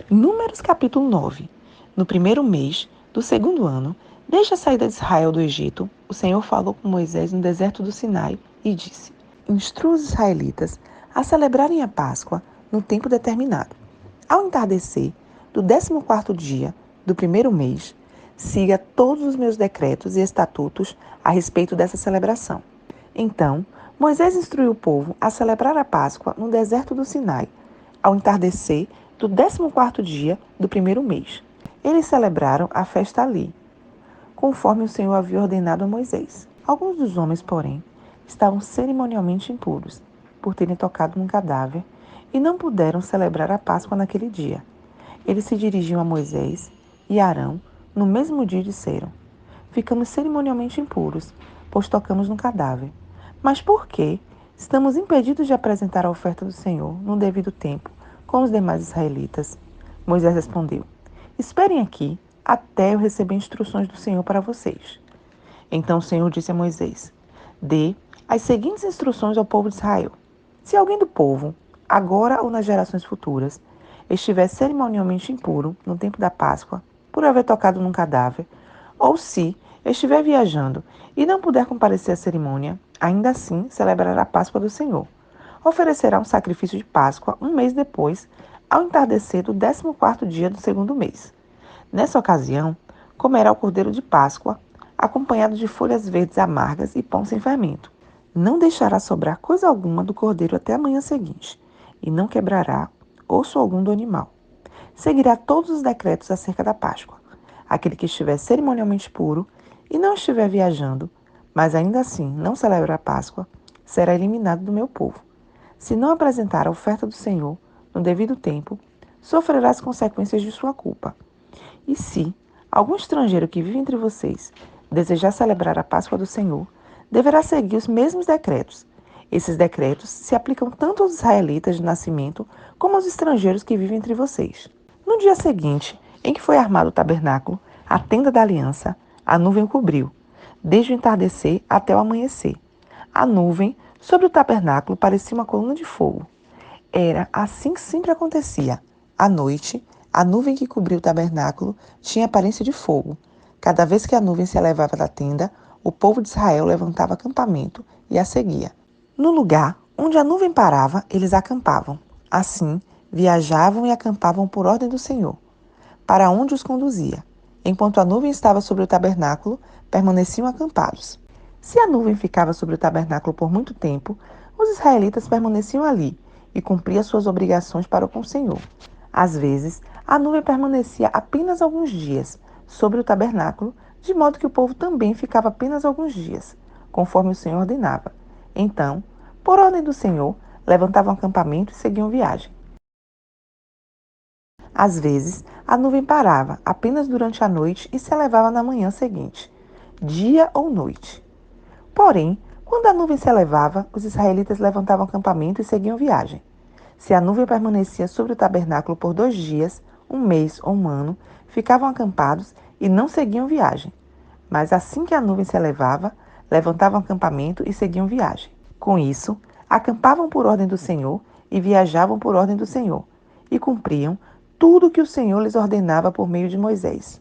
Números capítulo 9. No primeiro mês do segundo ano, desde a saída de Israel do Egito, o Senhor falou com Moisés no deserto do Sinai e disse: Instrua os israelitas a celebrarem a Páscoa no tempo determinado. Ao entardecer do 14º dia do primeiro mês, siga todos os meus decretos e estatutos a respeito dessa celebração. Então, Moisés instruiu o povo a celebrar a Páscoa no deserto do Sinai, ao entardecer do 14º dia do primeiro mês. Eles celebraram a festa ali, conforme o Senhor havia ordenado a Moisés. Alguns dos homens, porém, estavam cerimonialmente impuros, por terem tocado num cadáver, e não puderam celebrar a Páscoa naquele dia. Eles se dirigiam a Moisés e Arão no mesmo dia e disseram: Ficamos cerimonialmente impuros, pois tocamos no cadáver. Mas por que estamos impedidos de apresentar a oferta do Senhor no devido tempo, com os demais israelitas? Moisés respondeu: Esperem aqui até eu receber instruções do Senhor para vocês. Então o Senhor disse a Moisés: Dê as seguintes instruções ao povo de Israel. Se alguém do povo, agora ou nas gerações futuras, estiver cerimonialmente impuro no tempo da Páscoa, por haver tocado num cadáver, ou se estiver viajando e não puder comparecer à cerimônia, ainda assim celebrará a Páscoa do Senhor. Oferecerá um sacrifício de Páscoa um mês depois, ao entardecer do 14º dia do segundo mês. Nessa ocasião, comerá o cordeiro de Páscoa, acompanhado de folhas verdes amargas e pão sem fermento. Não deixará sobrar coisa alguma do cordeiro até a manhã seguinte, e não quebrará osso algum do animal. Seguirá todos os decretos acerca da Páscoa. Aquele que estiver cerimonialmente puro e não estiver viajando, mas ainda assim não celebra a Páscoa, será eliminado do meu povo. Se não apresentar a oferta do Senhor no devido tempo, sofrerá as consequências de sua culpa. E se algum estrangeiro que vive entre vocês desejar celebrar a Páscoa do Senhor, deverá seguir os mesmos decretos. Esses decretos se aplicam tanto aos israelitas de nascimento como aos estrangeiros que vivem entre vocês. No dia seguinte, em que foi armado o tabernáculo, a tenda da aliança, a nuvem o cobriu, desde o entardecer até o amanhecer. A nuvem sobre o tabernáculo parecia uma coluna de fogo. Era assim que sempre acontecia. À noite, a nuvem que cobria o tabernáculo tinha aparência de fogo. Cada vez que a nuvem se elevava da tenda, o povo de Israel levantava acampamento e a seguia. No lugar onde a nuvem parava, eles acampavam. Assim, viajavam e acampavam por ordem do Senhor, para onde os conduzia. Enquanto a nuvem estava sobre o tabernáculo, permaneciam acampados. Se a nuvem ficava sobre o tabernáculo por muito tempo, os israelitas permaneciam ali e cumpriam suas obrigações para com o Senhor. Às vezes, a nuvem permanecia apenas alguns dias sobre o tabernáculo, de modo que o povo também ficava apenas alguns dias, conforme o Senhor ordenava. Então, por ordem do Senhor, levantavam acampamento e seguiam viagem. Às vezes, a nuvem parava apenas durante a noite e se elevava na manhã seguinte, dia ou noite. Porém, quando a nuvem se elevava, os israelitas levantavam acampamento e seguiam viagem. Se a nuvem permanecia sobre o tabernáculo por 2 dias, um mês ou um ano, ficavam acampados e não seguiam viagem. Mas assim que a nuvem se elevava, levantavam acampamento e seguiam viagem. Com isso, acampavam por ordem do Senhor e viajavam por ordem do Senhor, e cumpriam tudo o que o Senhor lhes ordenava por meio de Moisés.